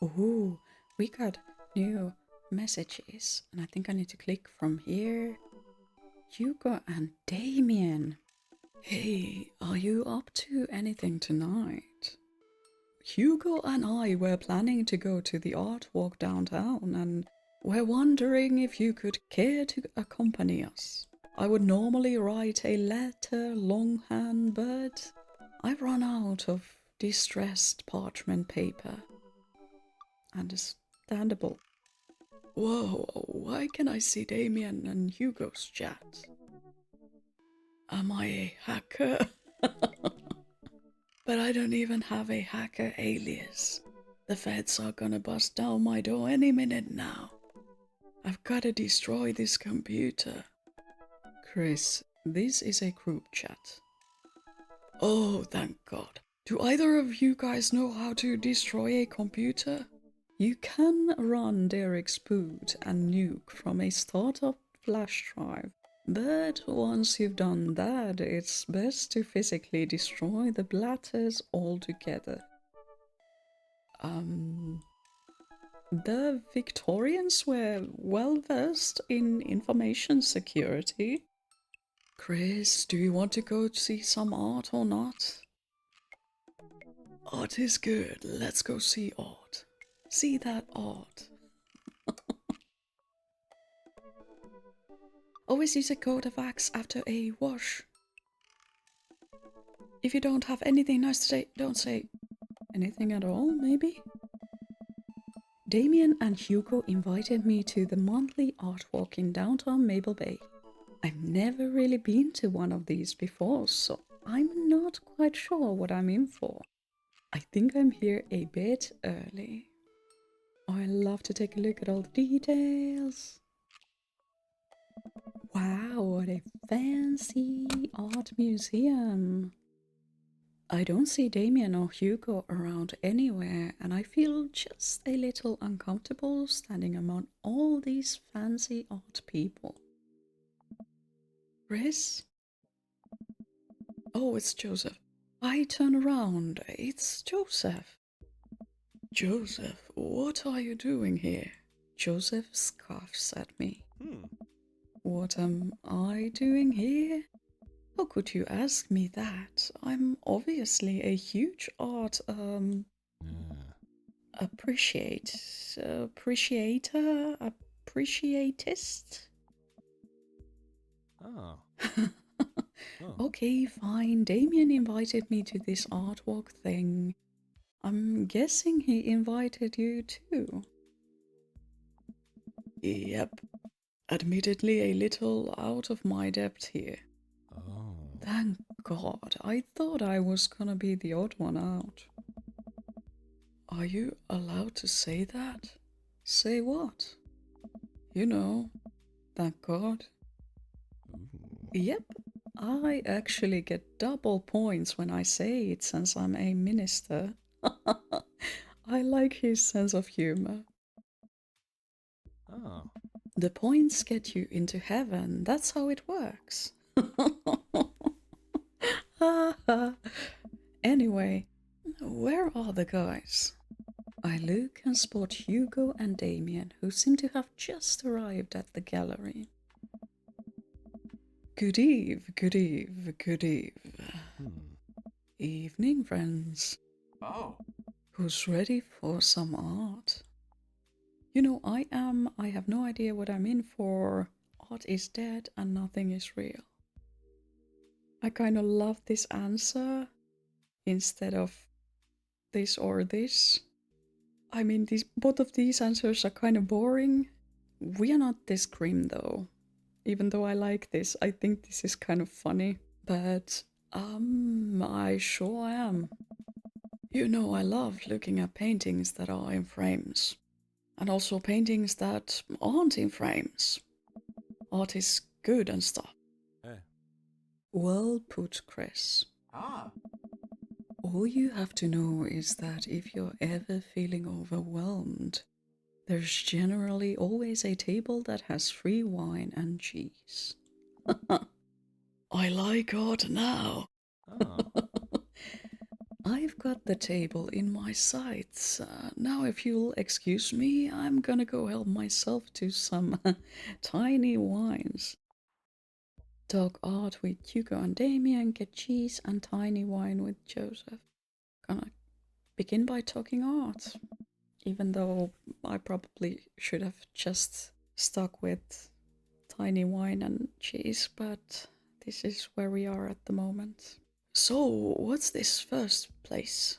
Oh, we got new messages, and I think I need to click from here. Hugo and Damien. Hey, are you up to anything tonight? Hugo and I were planning to go to the art walk downtown, and we're wondering if you could care to accompany us. I would normally write a letter longhand, but I've run out of distressed parchment paper. Understandable. Whoa, why can I see Damien and Hugo's chat? Am I a hacker? But I don't even have a hacker alias. The feds are gonna bust down my door any minute now. I've gotta destroy this computer. Chris, this is a group chat. Oh, thank God. Do either of you guys know how to destroy a computer? You can run Derek's boot and nuke from a startup flash drive, but once you've done that, it's best to physically destroy the blatters altogether. The Victorians were well versed in information security. Chris, do you want to go see some art or not? Art is good. Let's go see art. See that art. Always use a coat of wax after a wash. If you don't have anything nice to say, don't say anything at all, maybe? Damien and Hugo invited me to the monthly art walk in downtown Maple Bay. I've never really been to one of these before, so I'm not quite sure what I'm in for. I think I'm here a bit early. Oh, I love to take a look at all the details. Wow, what a fancy art museum. I don't see Damien or Hugo around anywhere, and I feel just a little uncomfortable standing among all these fancy art people. Chris? Oh, it's Joseph. I turn around. It's Joseph. Joseph, what are you doing here? Joseph scoffs at me. What am I doing here? How could you ask me that? I'm obviously a huge art, appreciatist? Oh. Okay, fine. Damien invited me to this art walk thing. I'm guessing he invited you too. Yep. Admittedly a little out of my depth here. Oh. Thank God, I thought I was gonna be the odd one out. Are you allowed to say that? Say what? You know, thank God. Ooh. Yep, I actually get double points when I say it since I'm a minister. I like his sense of humor. Oh. The points get you into heaven, that's how it works. Anyway, where are the guys? I look and spot Hugo and Damien, who seem to have just arrived at the gallery. Good eve, good eve, good eve. Evening, friends. Oh. Who's ready for some art? You know, I have no idea what I'm in for. Art is dead and nothing is real. I kind of love this answer instead of this or this. I mean, both of these answers are kind of boring. We are not this grim though. Even though I like this, I think this is kind of funny. But, I sure am. You know, I love looking at paintings that are in frames. And also paintings that aren't in frames. Art is good and stuff. Hey. Well put, Chris. Ah. All you have to know is that if you're ever feeling overwhelmed, there's generally always a table that has free wine and cheese. I like art now. Oh. I've got the table in my sights. Now, if you'll excuse me, I'm gonna go help myself to some tiny wines. Talk art with Hugo and Damien, get cheese and tiny wine with Joseph. Gonna begin by talking art, even though I probably should have just stuck with tiny wine and cheese, but this is where we are at the moment. So, what's this first place?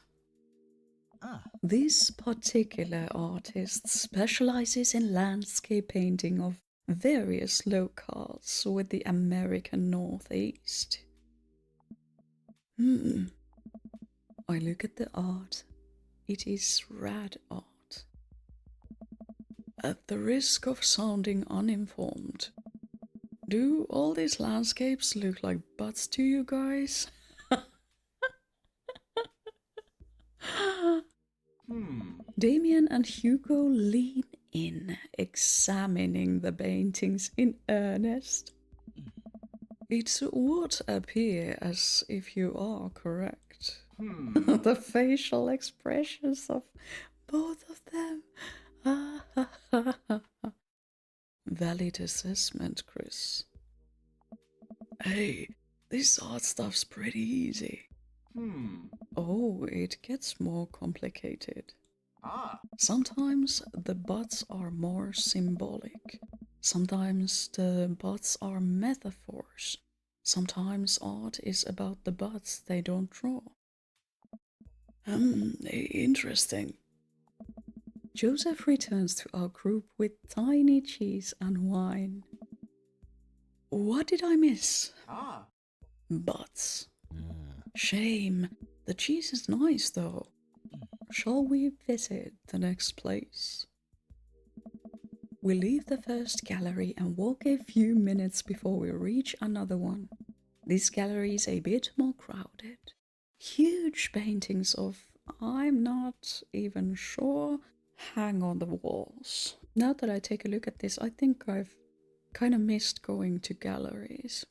This particular artist specializes in landscape painting of various locales with the American Northeast. I look at the art. It is rad art. At the risk of sounding uninformed, do all these landscapes look like butts to you guys? Damien and Hugo lean in, examining the paintings in earnest. It would appear as if you are correct. The facial expressions of both of them. Valid assessment, Chris. Hey, this art stuff's pretty easy. Oh, it gets more complicated. Sometimes the butts are more symbolic. Sometimes the butts are metaphors. Sometimes art is about the butts they don't draw. Interesting. Joseph returns to our group with tiny cheese and wine. What did I miss? Butts. Shame. The cheese is nice though. Shall we visit the next place? We leave the first gallery and walk a few minutes before we reach another one. This gallery is a bit more crowded. Huge paintings of I'm not even sure hang on the walls. Now that I take a look at this, I think I've kind of missed going to galleries.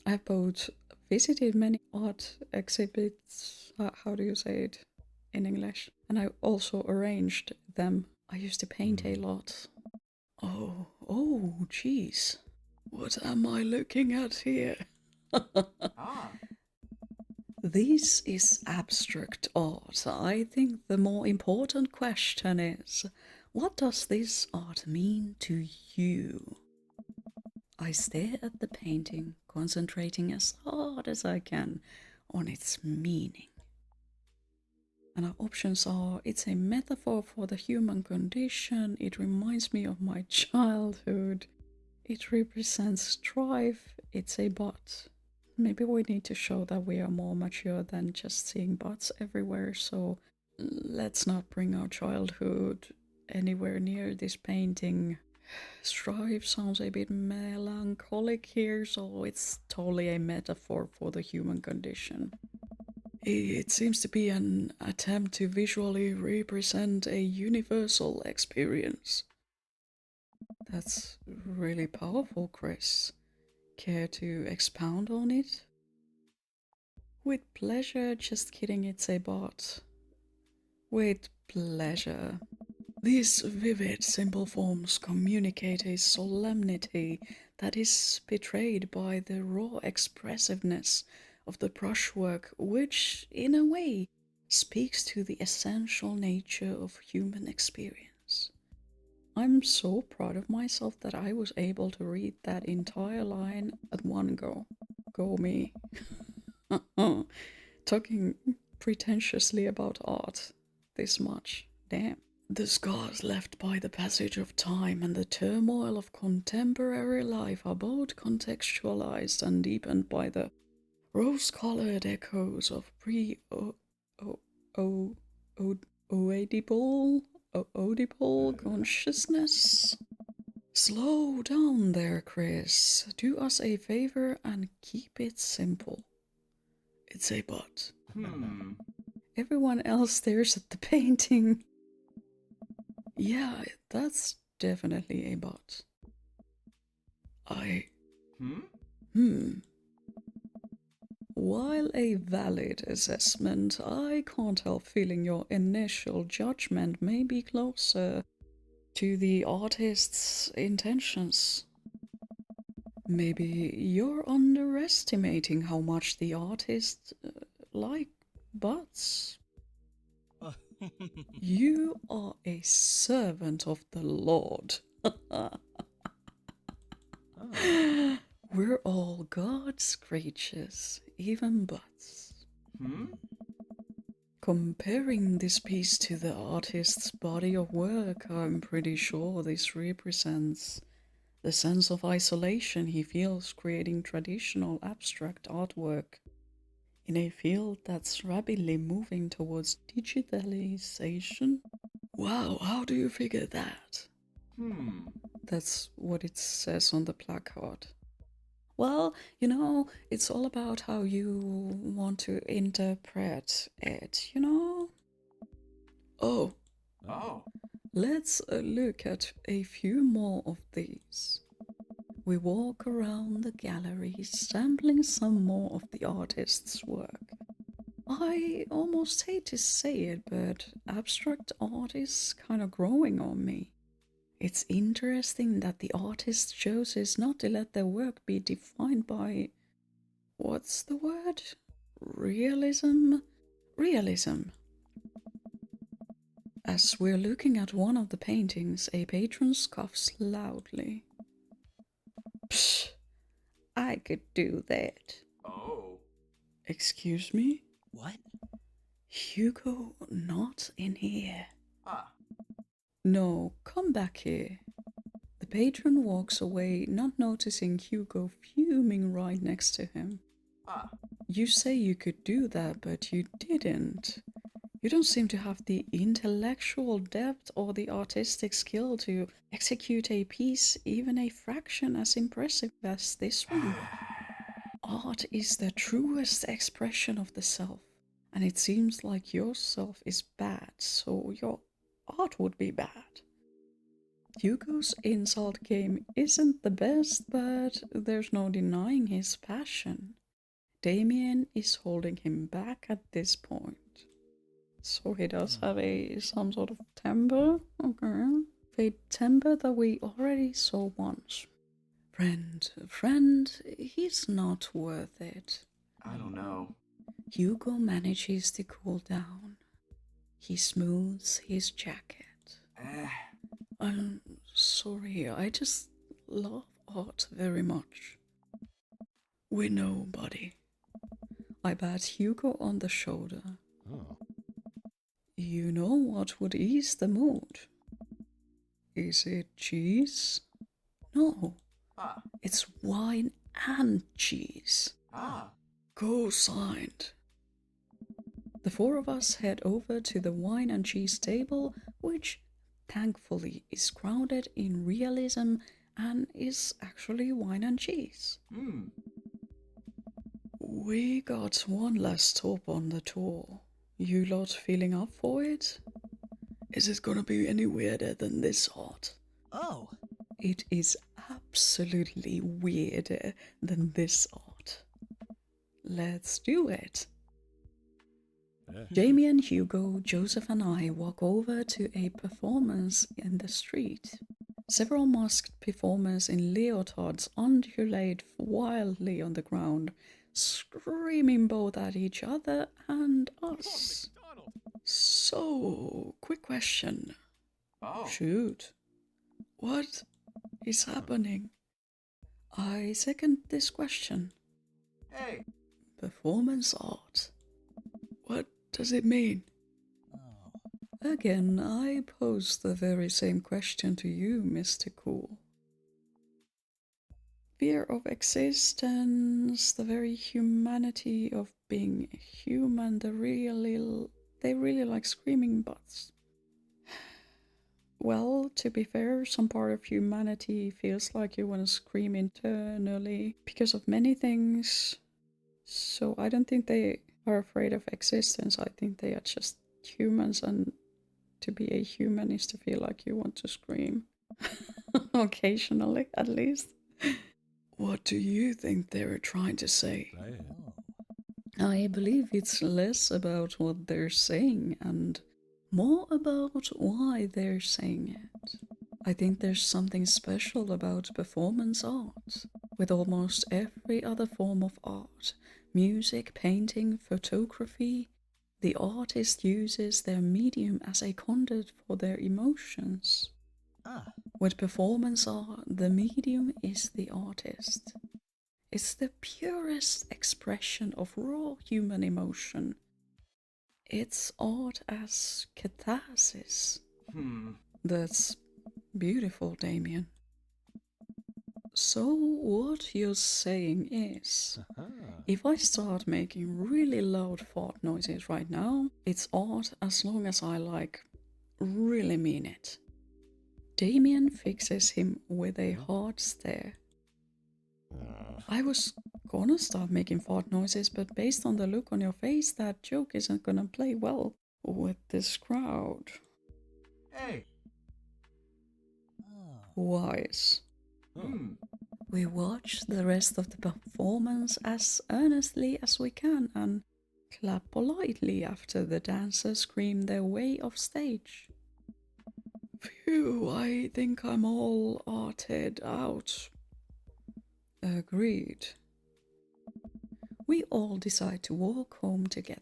I've both visited many art exhibits, how do you say it in English? And I also arranged them. I used to paint a lot. Oh, jeez. What am I looking at here? This is abstract art. I think the more important question is, what does this art mean to you? I stare at the painting, concentrating as hard as I can on its meaning. And our options are, it's a metaphor for the human condition, it reminds me of my childhood, it represents strife, it's a bot. Maybe we need to show that we are more mature than just seeing bots everywhere, so let's not bring our childhood anywhere near this painting. Strife sounds a bit melancholic here, so it's totally a metaphor for the human condition. It seems to be an attempt to visually represent a universal experience. That's really powerful, Chris. Care to expound on it? With pleasure, just kidding, it's a bot. With pleasure. These vivid, simple forms communicate a solemnity that is betrayed by the raw expressiveness of the brushwork, which, in a way, speaks to the essential nature of human experience. I'm so proud of myself that I was able to read that entire line at one go. Go me. Talking pretentiously about art this much. Damn. The scars left by the passage of time and the turmoil of contemporary life are both contextualized and deepened by the rose-colored echoes of audible consciousness. Slow down there, Chris. Do us a favor and keep it simple. It's a bot. Everyone else stares at the painting. Yeah, that's definitely a bot. while a valid assessment, I can't help feeling your initial judgment may be closer to the artist's intentions. Maybe you're underestimating how much the artist like butts. You are a servant of the Lord. We're all God's creatures, even butts. Comparing this piece to the artist's body of work, I'm pretty sure this represents the sense of isolation he feels creating traditional abstract artwork in a field that's rapidly moving towards digitalization. Wow, how do you figure that? That's what it says on the placard. Well, it's all about how you want to interpret it, Oh, let's look at a few more of these. We walk around the gallery, sampling some more of the artist's work. I almost hate to say it, but abstract art is kind of growing on me. It's interesting that the artist chooses not to let their work be defined by, what's the word? Realism? Realism. As we're looking at one of the paintings, a patron scoffs loudly. Psh, I could do that. Oh. Excuse me? What? Hugo, not in here. Ah. No, come back here. The patron walks away, not noticing Hugo fuming right next to him. Ah. You say you could do that, but you didn't. You don't seem to have the intellectual depth or the artistic skill to execute a piece even a fraction as impressive as this one. Art is the truest expression of the self, and it seems like your self is bad, so your art would be bad. Hugo's insult game isn't the best, but there's no denying his passion. Damien is holding him back at this point. So he does have some sort of temper, okay. A temper that we already saw once. Friend, he's not worth it. I don't know. Hugo manages to cool down. He smooths his jacket. I'm sorry, I just love art very much. We know, buddy. I pat Hugo on the shoulder. Oh. You know what would ease the mood? Is it cheese? No, Ah. it's wine and cheese. Ah. Co-signed. The four of us head over to the wine and cheese table, which thankfully is grounded in realism and is actually wine and cheese. We got one last stop on the tour. You lot feeling up for it? Is it gonna be any weirder than this art? Oh. It is absolutely weirder than this art. Let's do it. Jamie and Hugo, Joseph and I walk over to a performance in the street. Several masked performers in leotards undulate wildly on the ground, screaming both at each other and us. So, quick question. Oh. Shoot. What is happening? I second this question. Hey. Performance art. What does it mean? Again, I pose the very same question to you, Mr. Cool. Fear of existence, the very humanity of being human, they really like screaming butts. Well, to be fair, some part of humanity feels like you want to scream internally because of many things. So I don't think they are afraid of existence. I think they are just humans, and to be a human is to feel like you want to scream. Occasionally, at least. What do you think they were trying to say? I believe it's less about what they're saying and more about why they're saying it. I think there's something special about performance art. With almost every other form of art, music, painting, photography, the artist uses their medium as a conduit for their emotions. With performance art, the medium is the artist. It's the purest expression of raw human emotion. It's art as catharsis. That's beautiful, Damien. So, what you're saying is, if I start making really loud fart noises right now, it's art as long as I really mean it. Damien fixes him with a hard stare. I was gonna start making fart noises, but based on the look on your face, that joke isn't gonna play well with this crowd. Hey. Wise. We watch the rest of the performance as earnestly as we can and clap politely after the dancers scream their way off stage. Phew, I think I'm all arted out. Agreed. We all decide to walk home together.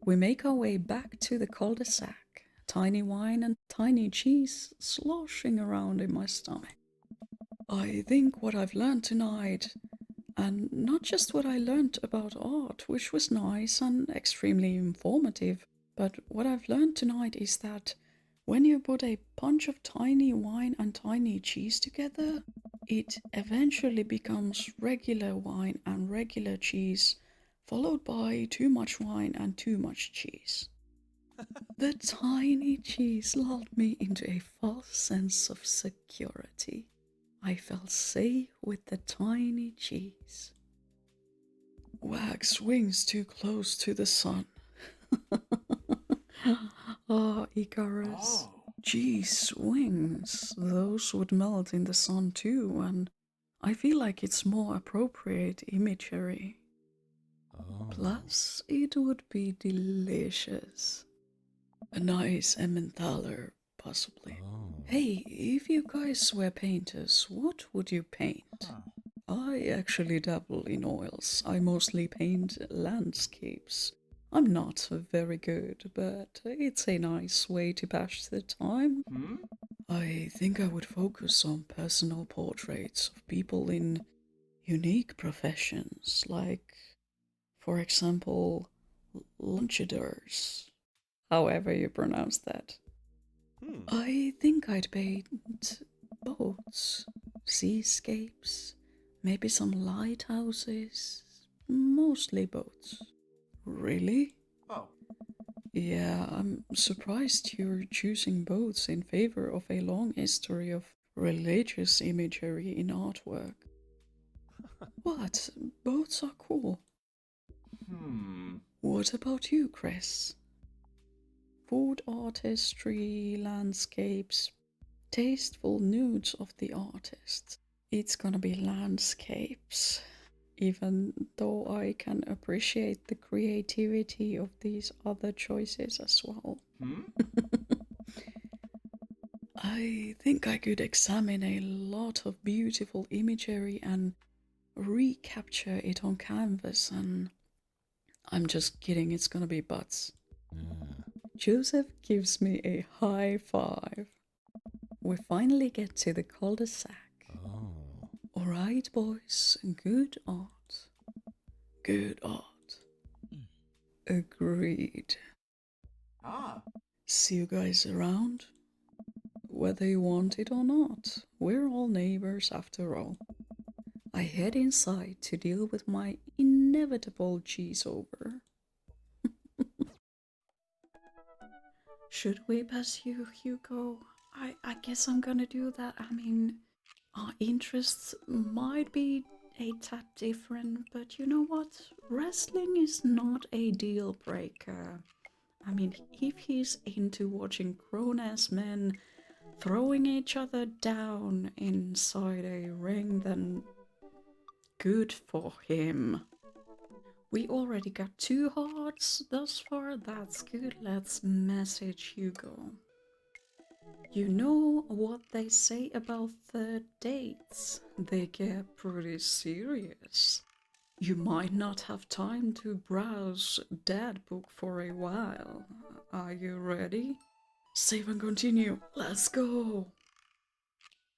We make our way back to the cul-de-sac, tiny wine and tiny cheese sloshing around in my stomach. I think what I've learned tonight, and not just what I learned about art, which was nice and extremely informative, but what I've learned tonight is that when you put a bunch of tiny wine and tiny cheese together, it eventually becomes regular wine and regular cheese, followed by too much wine and too much cheese. The tiny cheese lulled me into a false sense of security. I felt safe with the tiny cheese. Wax wings too close to the sun. Icarus. Cheese wings. Those would melt in the sun too, and I feel like it's more appropriate imagery. Plus, it would be delicious. A nice Emmentaler, possibly. Hey, if you guys were painters, what would you paint? I actually dabble in oils. I mostly paint landscapes. I'm not very good, but it's a nice way to pass the time. I think I would focus on personal portraits of people in unique professions, like, for example, lunchadors, however you pronounce that. I think I'd paint boats, seascapes, maybe some lighthouses, mostly boats. Really? Oh. Yeah, I'm surprised you're choosing boats in favor of a long history of religious imagery in artwork. What? Boats are cool. What about you, Chris? Food artistry, landscapes, tasteful nudes of the artist. It's gonna be landscapes, even though I can appreciate the creativity of these other choices as well. I think I could examine a lot of beautiful imagery and recapture it on canvas, and I'm just kidding, it's gonna be butts. Joseph gives me a high five. We finally get to the cul-de-sac. Alright, boys, good art. Good art. Agreed. See you guys around. Whether you want it or not, we're all neighbors after all. I head inside to deal with my inevitable cheese over. Should we pass you, Hugo? I guess I'm gonna do that. I mean, our interests might be a tad different, but you know what? Wrestling is not a deal breaker. I mean, if he's into watching grown-ass men throwing each other down inside a ring, then good for him. we already got 2 hearts thus far. That's good. Let's message Hugo. You know what they say about third dates? They get pretty serious. You might not have time to browse Dad book for a while. Are you ready? Save and continue. Let's go.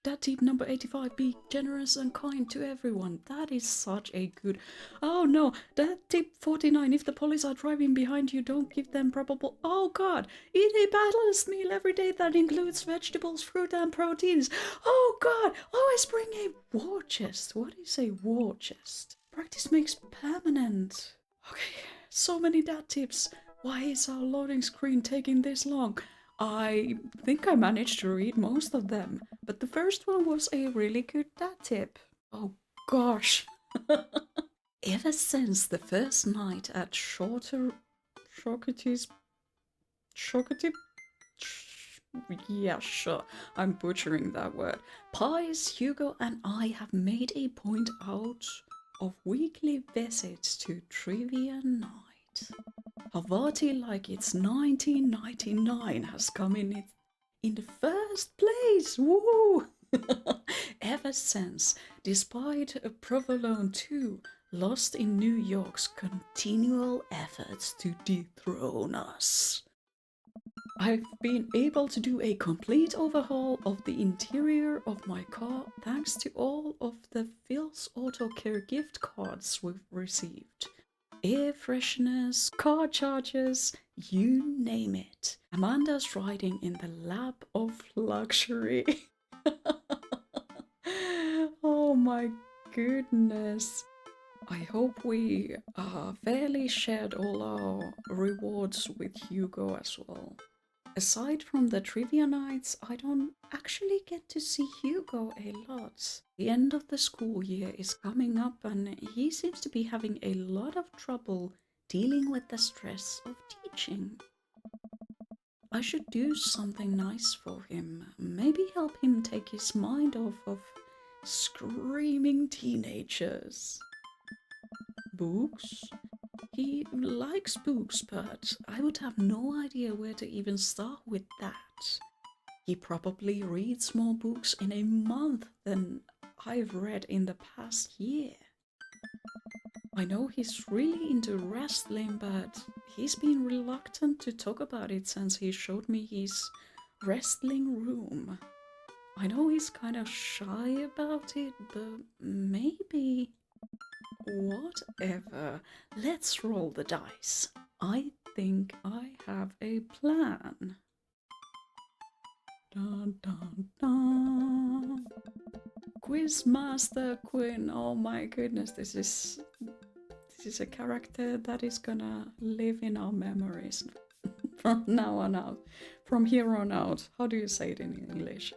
Dad tip number 85, be generous and kind to everyone. That is such a good... Oh no, Dad tip 49, if the police are driving behind you, don't give them probable... Oh god, eat a balanced meal every day that includes vegetables, fruit and proteins. Oh god, always bring a war chest. What is a war chest? Practice makes permanent. Okay, so many dad tips. Why is our loading screen taking this long? I think I managed to read most of them, but the first one was a really good dad tip. Oh gosh. Ever since the first night at Shockety's... Yeah, sure, I'm butchering that word. Pies, Hugo and I have made a point out of weekly visits to Trivia Night. Havati, like it's 1999, has come in the first place. Woo! Ever since, despite Provolone 2, lost in New York's continual efforts to dethrone us. I've been able to do a complete overhaul of the interior of my car thanks to all of the Phil's Auto Care gift cards we've received. Air fresheners, car chargers, you name it. Amanda's riding in the lap of luxury. Oh my goodness. I hope we fairly shared all our rewards with Hugo as well. Aside from the trivia nights, I don't actually get to see Hugo a lot. The end of the school year is coming up and he seems to be having a lot of trouble dealing with the stress of teaching. I should do something nice for him. Maybe help him take his mind off of screaming teenagers. Books? He likes books, but I would have no idea where to even start with that. He probably reads more books in a month than I've read in the past year. I know he's really into wrestling, but he's been reluctant to talk about it since he showed me his wrestling room. I know he's kind of shy about it, but maybe... Whatever. Let's roll the dice. I think I have a plan. Dun, dun, dun. Quizmaster Quinn. Oh my goodness, this is a character that is gonna live in our memories from now on out. From here on out. How do you say it in English?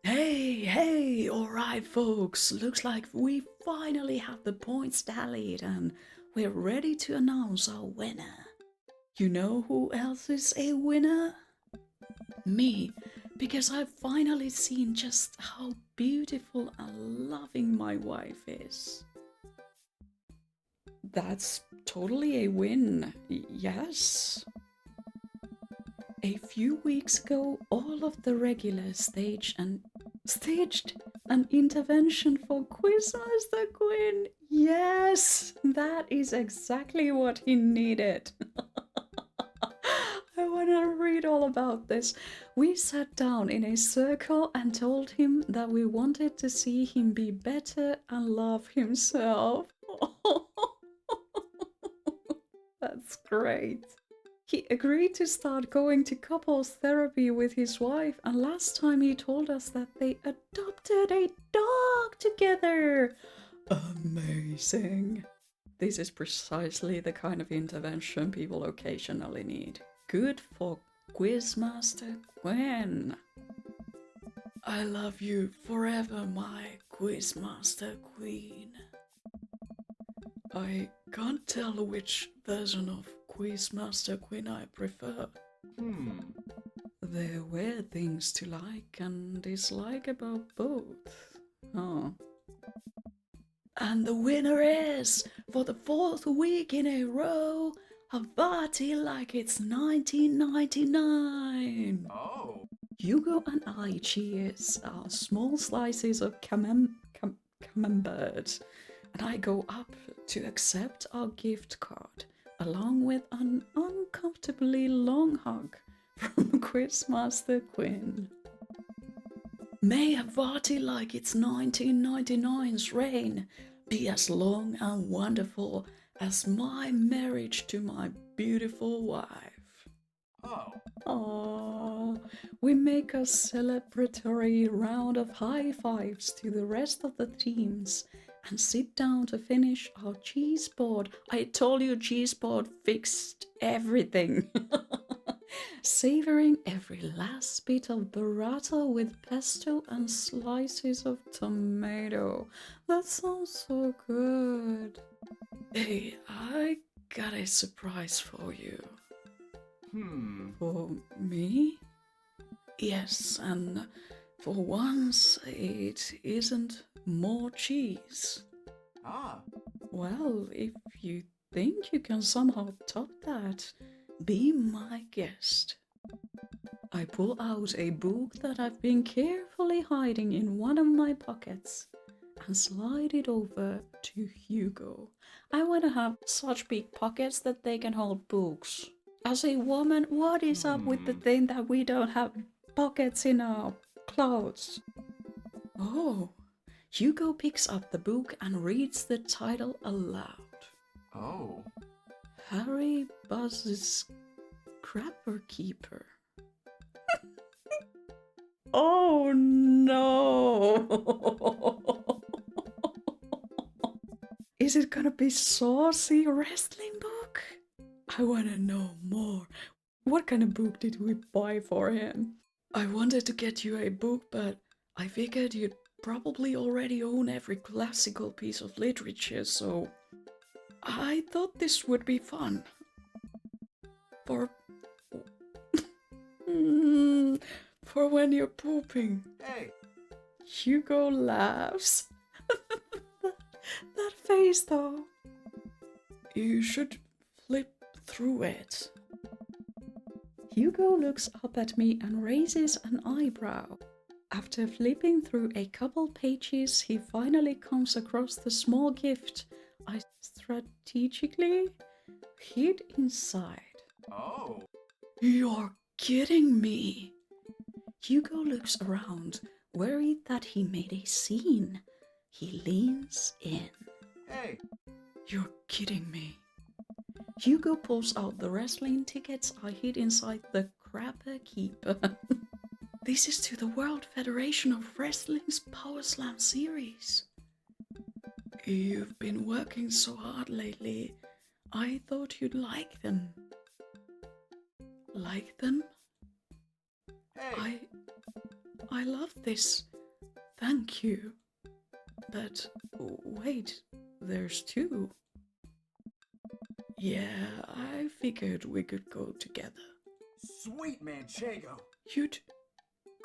Hey, alright folks, looks like we finally have the points tallied and we're ready to announce our winner. You know who else is a winner? Me, because I've finally seen just how beautiful and loving my wife is. That's totally a win, yes. A few weeks ago, all of the regulars staged an intervention for Quizmaster Quinn. Yes, that is exactly what he needed. I want to read all about this. We sat down in a circle and told him that we wanted to see him be better and love himself. That's great. He agreed to start going to couples therapy with his wife, and last time he told us that they adopted a dog together. Amazing. This is precisely the kind of intervention people occasionally need. Good for Quizmaster Quinn. I love you forever, my Quizmaster Queen. I can't tell which version of Quizmaster Quinn I prefer. There were things to like and dislike about both. Huh. And the winner is, for the 4th week in a row, a party like it's 1999. Oh. Hugo and I cheers our small slices of camembert, and I go up to accept our gift card, along with an uncomfortably long hug from Quizmaster Quinn. May a party like it's 1999's reign be as long and wonderful as my marriage to my beautiful wife. Oh. Aww. We make a celebratory round of high fives to the rest of the teams and sit down to finish our cheese board. I told you cheese board fixed everything. Savoring every last bit of burrata with pesto and slices of tomato. That sounds so good. Hey, I got a surprise for you. For me? Yes, and for once it isn't more cheese. Ah. Well, if you think you can somehow top that, be my guest. I pull out a book that I've been carefully hiding in one of my pockets and slide it over to Hugo. I want to have such big pockets that they can hold books. As a woman, what is up with the thing that we don't have pockets in our clothes? Oh, Hugo picks up the book and reads the title aloud. Oh. Harry Buzz's Crapper Keeper. Oh no! Is it gonna be saucy wrestling book? I wanna know more. What kind of book did we buy for him? I wanted to get you a book, but I figured you'd probably already own every classical piece of literature, so I thought this would be fun. For for when you're pooping. Hey. Hugo laughs. That face though. You should flip through it. Hugo looks up at me and raises an eyebrow. After flipping through a couple pages, he finally comes across the small gift I strategically hid inside. Oh. You're kidding me. Hugo looks around, worried that he made a scene. He leans in. Hey. You're kidding me. Hugo pulls out the wrestling tickets I hid inside the Crapper Keeper. This is to the World Federation of Wrestling's Power Slam series. You've been working so hard lately. I thought you'd like them. Like them? Hey. I love this. Thank you. But wait, there's 2. Yeah, I figured we could go together. Sweet Manchego. You'd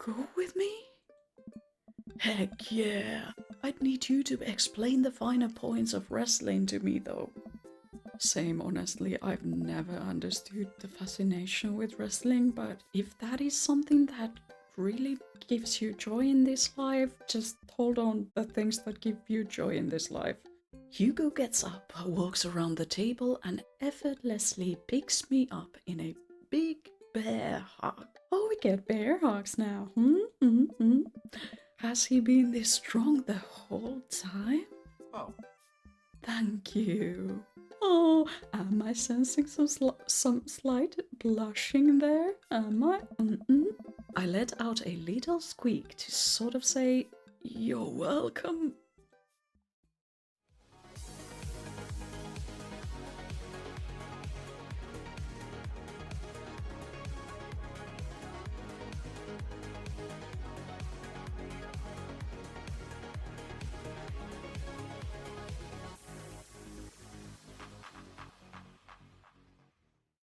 go with me? Heck yeah. I'd need you to explain the finer points of wrestling to me though. Same, honestly, I've never understood the fascination with wrestling, but if that is something that really gives you joy in this life, just hold on the things that give you joy in this life. Hugo gets up, walks around the table, and effortlessly picks me up in a big bear hug. Oh, we get bear hugs now. Has he been this strong the whole time? Oh. Thank you. Oh, am I sensing some slight blushing there? Am I? I let out a little squeak to sort of say, "You're welcome,"